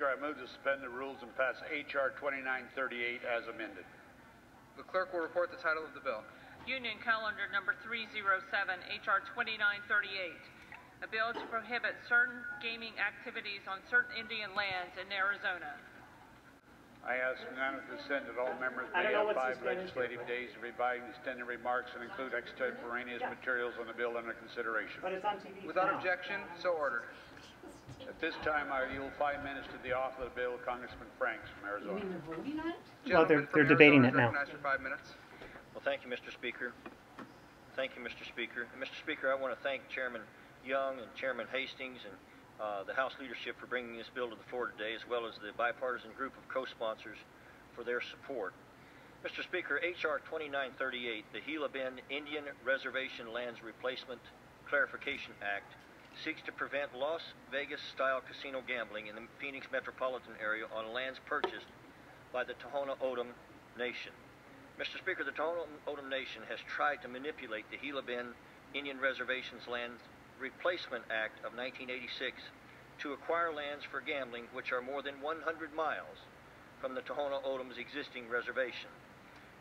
Speaker, I move to suspend the rules and pass H.R. 2938 as amended. The clerk will report the title of the bill. Union Calendar number 307, H.R. 2938, a bill to prohibit certain gaming activities on certain Indian lands in Arizona. I ask unanimous consent that all members may have 5 legislative days to revise and extend their remarks and include extemporaneous materials on the bill under consideration. But it's on TV. Without objection, so ordered. At this time, I yield 5 minutes to the author of the bill, Congressman Franks from Arizona. You mean they're voting on it? Well, they're debating it now. For 5 minutes. Well, thank you, Mr. Speaker. Thank you, Mr. Speaker. And Mr. Speaker, I want to thank Chairman Young and Chairman Hastings and the House leadership for bringing this bill to the floor today, as well as the bipartisan group of co-sponsors for their support. Mr. Speaker, H.R. 2938, the Gila Bend Indian Reservation Lands Replacement Clarification Act, seeks to prevent Las Vegas-style casino gambling in the Phoenix metropolitan area on lands purchased by the Tohono O'odham Nation. Mr. Speaker, the Tohono O'odham Nation has tried to manipulate the Gila Bend Indian Reservations Lands Replacement Act of 1986 to acquire lands for gambling which are more than 100 miles from the Tohono O'odham's existing reservation.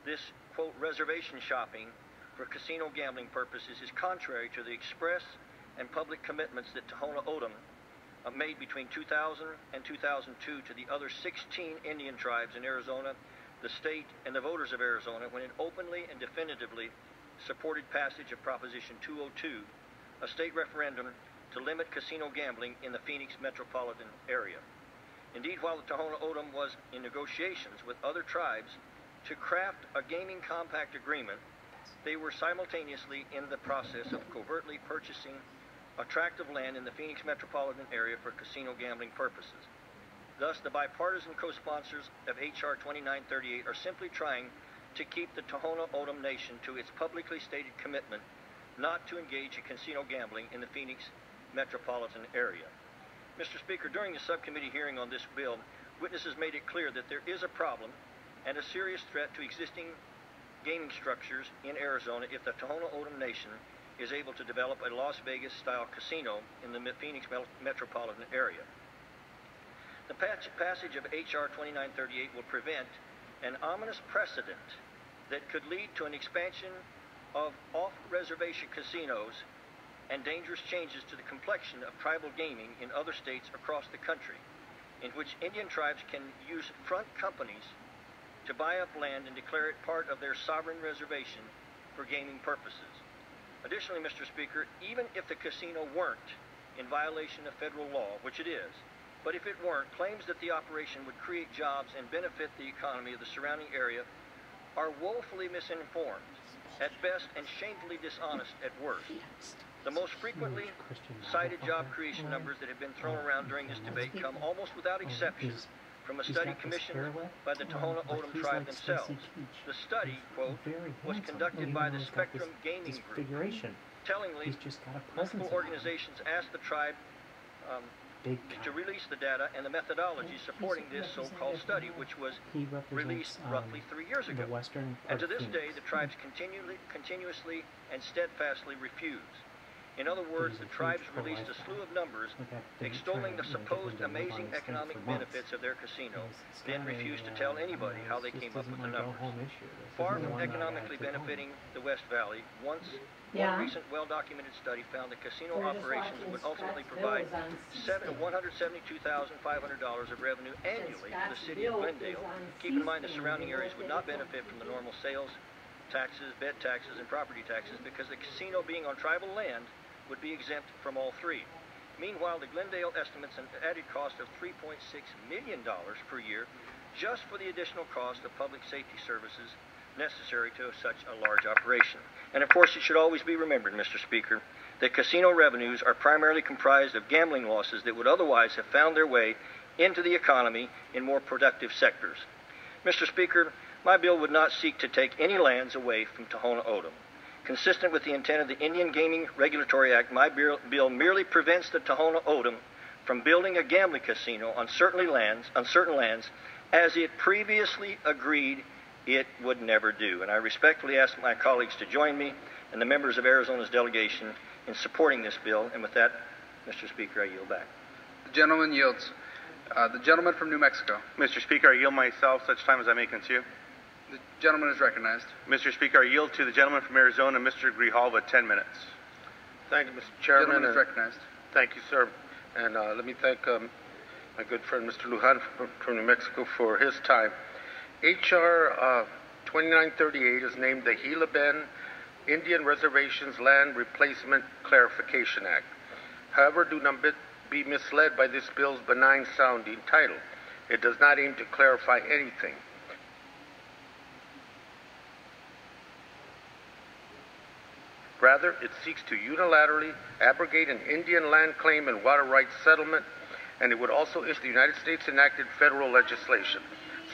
This, quote, reservation shopping for casino gambling purposes is contrary to the express and public commitments that Tohono O'odham made between 2000 and 2002 to the other 16 Indian tribes in Arizona, the state, and the voters of Arizona when it openly and definitively supported passage of Proposition 202, a state referendum to limit casino gambling in the Phoenix metropolitan area. Indeed, while the Tohono O'odham was in negotiations with other tribes to craft a gaming compact agreement, they were simultaneously in the process of covertly purchasing a tract of land in the Phoenix metropolitan area for casino gambling purposes. Thus, the bipartisan co-sponsors of H.R. 2938 are simply trying to keep the Tohono O'odham Nation to its publicly stated commitment not to engage in casino gambling in the Phoenix metropolitan area. Mr. Speaker, during the subcommittee hearing on this bill, witnesses made it clear that there is a problem and a serious threat to existing gaming structures in Arizona if the Tohono O'odham Nation is able to develop a Las Vegas-style casino in the Phoenix metropolitan area. The passage of H.R. 2938 will prevent an ominous precedent that could lead to an expansion of off-reservation casinos and dangerous changes to the complexion of tribal gaming in other states across the country, in which Indian tribes can use front companies to buy up land and declare it part of their sovereign reservation for gaming purposes. Additionally, Mr. Speaker, even if the casino weren't in violation of federal law, which it is, but if it weren't, claims that the operation would create jobs and benefit the economy of the surrounding area are woefully misinformed at best and shamefully dishonest at worst. The most frequently cited job creation numbers that have been thrown around during this debate come almost without exception from a study commissioned by the Tohono O'odham tribe themselves. The study, quote, was conducted by the Spectrum Gaming Group. Tellingly, multiple organizations asked the tribe to release the data and the methodology supporting this so-called study, which was released roughly 3 years ago. And to this day, the tribes continuously and steadfastly refuse. In other words, the tribes released a slew of numbers extolling the supposed amazing economic benefits of their casino, then refused to tell anybody how they came up with the numbers. Far from economically benefiting the West Valley, one recent well-documented study found that casino operations would ultimately provide $172,500 of revenue annually to the city of Glendale. Keep in mind the surrounding areas would not benefit from the normal sales taxes, bed taxes, and property taxes because the casino being on tribal land would be exempt from all three. Meanwhile, the Glendale estimates an added cost of $3.6 million per year just for the additional cost of public safety services necessary to such a large operation. And of course, it should always be remembered, Mr. Speaker, that casino revenues are primarily comprised of gambling losses that would otherwise have found their way into the economy in more productive sectors. Mr. Speaker, my bill would not seek to take any lands away from Tohono O'odham. Consistent with the intent of the Indian Gaming Regulatory Act, my bill merely prevents the Tohono O'odham from building a gambling casino on certain lands, as it previously agreed it would never do. And I respectfully ask my colleagues to join me and the members of Arizona's delegation in supporting this bill. And with that, Mr. Speaker, I yield back. The gentleman yields. The gentleman from New Mexico. Mr. Speaker, I yield myself such time as I may consume. The gentleman is recognized. Mr. Speaker, I yield to the gentleman from Arizona, Mr. Grijalva, 10 minutes. Thank you, Mr. Chairman. Gentleman is recognized. Thank you, sir. And let me thank my good friend, Mr. Lujan, from New Mexico, for his time. H.R. 2938 is named the Gila Bend Indian Reservations Land Replacement Clarification Act. However, do not be misled by this bill's benign-sounding title. It does not aim to clarify anything. Rather, it seeks to unilaterally abrogate an Indian land claim and water rights settlement, and it would also issue the United States enacted federal legislation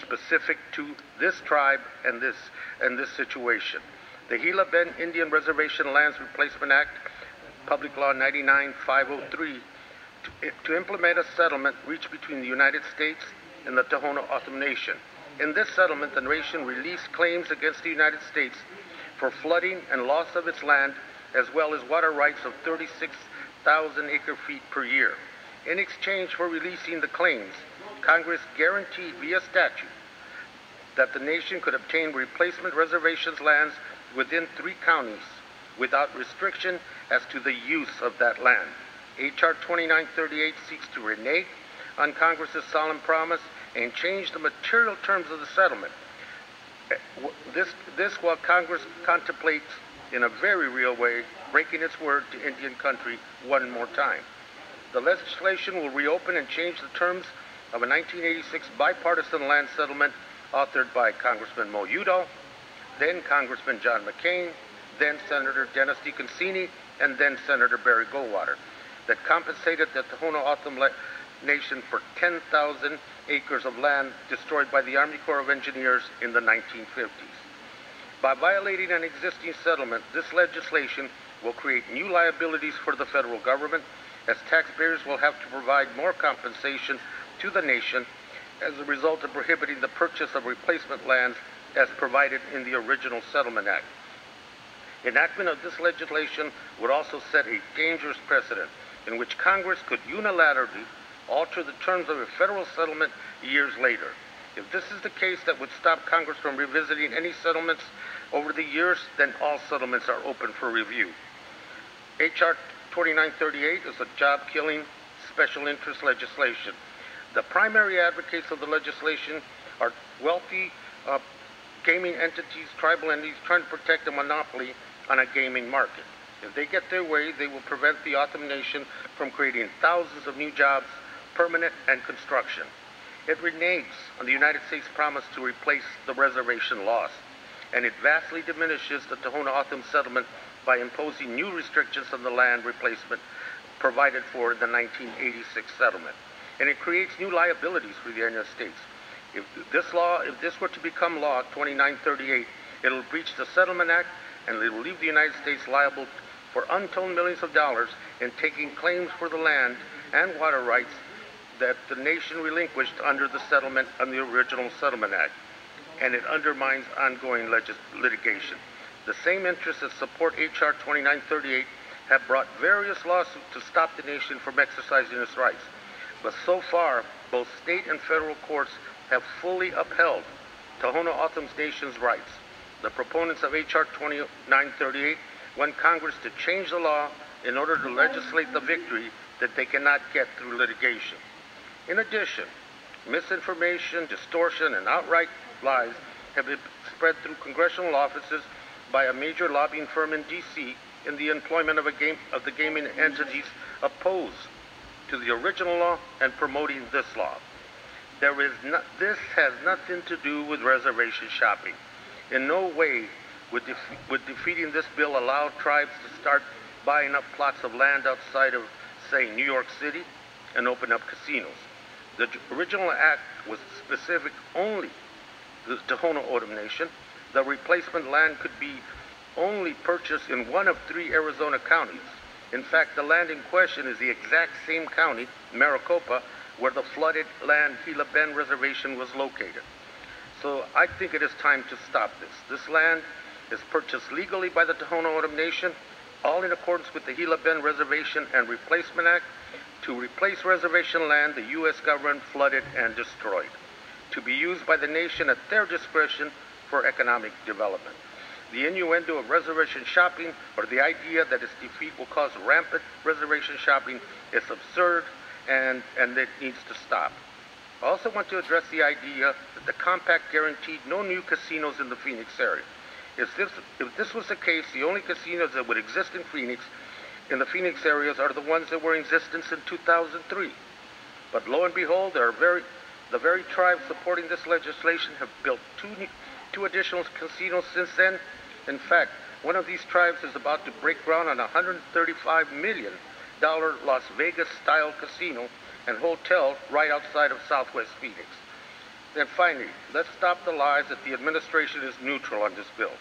specific to this tribe and this situation. The Gila Bend Indian Reservation Lands Replacement Act, Public Law 99-503, to implement a settlement reached between the United States and the Tohono O'odham Nation. In this settlement, the nation released claims against the United States for flooding and loss of its land, as well as water rights of 36,000 acre-feet per year. In exchange for releasing the claims, Congress guaranteed via statute that the nation could obtain replacement reservations lands within 3 counties without restriction as to the use of that land. H.R. 2938 seeks to renege on Congress's solemn promise and change the material terms of the settlement. This while Congress contemplates in a very real way breaking its word to Indian country one more time. The legislation will reopen and change the terms of a 1986 bipartisan land settlement authored by Congressman Mo Udall, then Congressman John McCain, then Senator Dennis DeConcini, and then Senator Barry Goldwater, that compensated the Tohono O'odham Nation for 10,000 acres of land destroyed by the Army Corps of Engineers in the 1950s. By violating an existing settlement, this legislation will create new liabilities for the federal government, as taxpayers will have to provide more compensation to the nation as a result of prohibiting the purchase of replacement lands as provided in the original Settlement Act. Enactment of this legislation would also set a dangerous precedent in which Congress could unilaterally alter the terms of a federal settlement years later. If this is the case, that would stop Congress from revisiting any settlements over the years, then all settlements are open for review. H.R. 2938 is a job-killing special interest legislation. The primary advocates of the legislation are wealthy gaming entities, tribal entities, trying to protect a monopoly on a gaming market. If they get their way, they will prevent the O'odham Nation from creating thousands of new jobs, permanent and construction. It reneges on the United States promise to replace the reservation loss, and it vastly diminishes the Tohono O'odham settlement by imposing new restrictions on the land replacement provided for in the 1986 settlement. And it creates new liabilities for the United States. If this were to become law, 2938, it will breach the Settlement Act, and it will leave the United States liable for untold millions of dollars in taking claims for the land and water rights that the nation relinquished under the settlement on the original Settlement Act, and it undermines ongoing litigation. The same interests that support H.R. 2938 have brought various lawsuits to stop the nation from exercising its rights. But so far, both state and federal courts have fully upheld Tohono O'odham Nation's rights. The proponents of H.R. 2938 want Congress to change the law in order to legislate the victory that they cannot get through litigation. In addition, misinformation, distortion, and outright lies have been spread through congressional offices by a major lobbying firm in D.C. in the employment of the gaming entities opposed to the original law and promoting this law. This has nothing to do with reservation shopping. In no way would defeating this bill allow tribes to start buying up plots of land outside of, say, New York City and open up casinos. The original act was specific only to the Tohono O'odham Nation. The replacement land could be only purchased in one of 3 Arizona counties. In fact, the land in question is the exact same county, Maricopa, where the flooded land Gila Bend Reservation was located. So I think it is time to stop this. This land is purchased legally by the Tohono O'odham Nation. all in accordance with the Gila Bend Reservation and Replacement Act, to replace reservation land the U.S. government flooded and destroyed, to be used by the nation at their discretion for economic development. The innuendo of reservation shopping, or the idea that its defeat will cause rampant reservation shopping, is absurd and it needs to stop. I also want to address the idea that the compact guaranteed no new casinos in the Phoenix area. If this was the case, the only casinos that would exist in the Phoenix areas are the ones that were in existence in 2003. But lo and behold, the very tribes supporting this legislation have built two additional casinos since then. In fact, one of these tribes is about to break ground on a $135 million Las Vegas-style casino and hotel right outside of Southwest Phoenix. Then finally, let's stop the lies that the administration is neutral on this bill.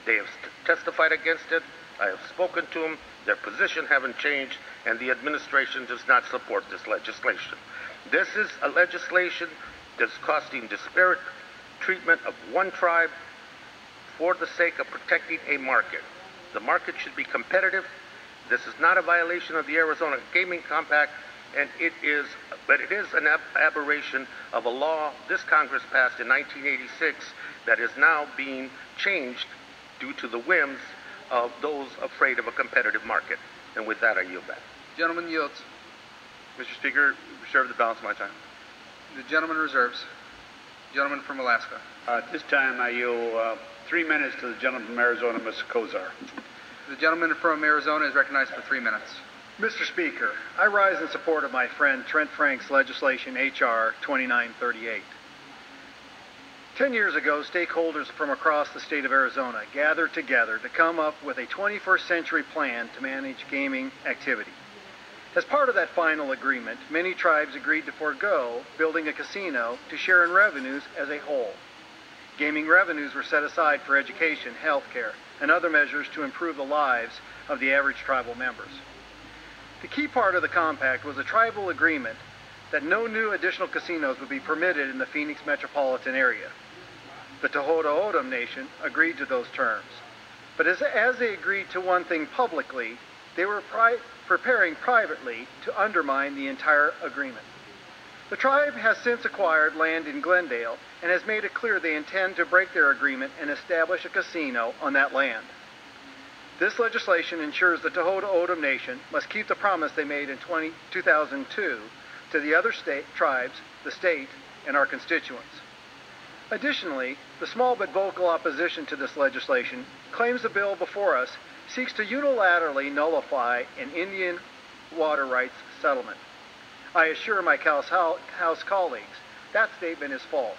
They have testified against it. I have spoken to them. Their position haven't changed, and the administration does not support this legislation. This is a legislation that's costing disparate treatment of one tribe for the sake of protecting a market. The market should be competitive. This is not a violation of the Arizona Gaming Compact, but it is an aberration of a law this Congress passed in 1986 that is now being changed due to the whims of those afraid of a competitive market. And with that, I yield back. Gentleman yields. Mr. Speaker, reserve the balance of my time. The gentleman reserves. Gentleman from Alaska. At this time, I yield 3 minutes to the gentleman from Arizona, Mr. Kozar. The gentleman from Arizona is recognized for 3 minutes. Mr. Speaker, I rise in support of my friend Trent Frank's legislation, H.R. 2938. 10 years ago, stakeholders from across the state of Arizona gathered together to come up with a 21st century plan to manage gaming activity. As part of that final agreement, many tribes agreed to forego building a casino to share in revenues as a whole. Gaming revenues were set aside for education, health care, and other measures to improve the lives of the average tribal members. The key part of the compact was a tribal agreement that no new additional casinos would be permitted in the Phoenix metropolitan area. The Tohono O'odham Nation agreed to those terms. But as they agreed to one thing publicly, they were preparing privately to undermine the entire agreement. The tribe has since acquired land in Glendale and has made it clear they intend to break their agreement and establish a casino on that land. This legislation ensures the Tohono O'odham Nation must keep the promise they made in 2002 to the other tribes, the state, and our constituents. Additionally, the small but vocal opposition to this legislation claims the bill before us seeks to unilaterally nullify an Indian water rights settlement. I assure my House colleagues that statement is false.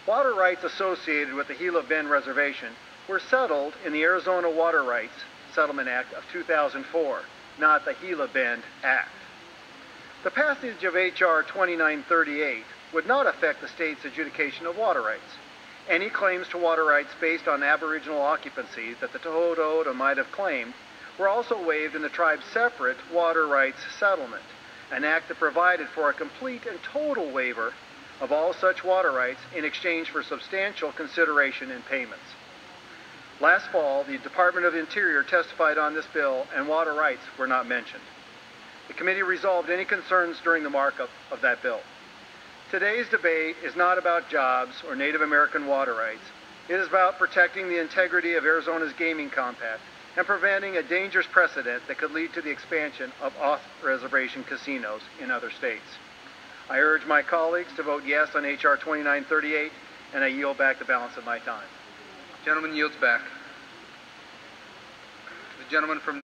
Water rights associated with the Gila Bend Reservation were settled in the Arizona Water Rights Settlement Act of 2004, not the Gila Bend Act. The passage of H.R. 2938 would not affect the state's adjudication of water rights. Any claims to water rights based on Aboriginal occupancy that the Tohono O'odham might have claimed were also waived in the tribe's separate water rights settlement, an act that provided for a complete and total waiver of all such water rights in exchange for substantial consideration and payments. Last fall, the Department of Interior testified on this bill, and water rights were not mentioned. The committee resolved any concerns during the markup of that bill. Today's debate is not about jobs or Native American water rights. It is about protecting the integrity of Arizona's gaming compact and preventing a dangerous precedent that could lead to the expansion of off-reservation casinos in other states. I urge my colleagues to vote yes on H.R. 2938, and I yield back the balance of my time. Gentleman yields back. The gentleman from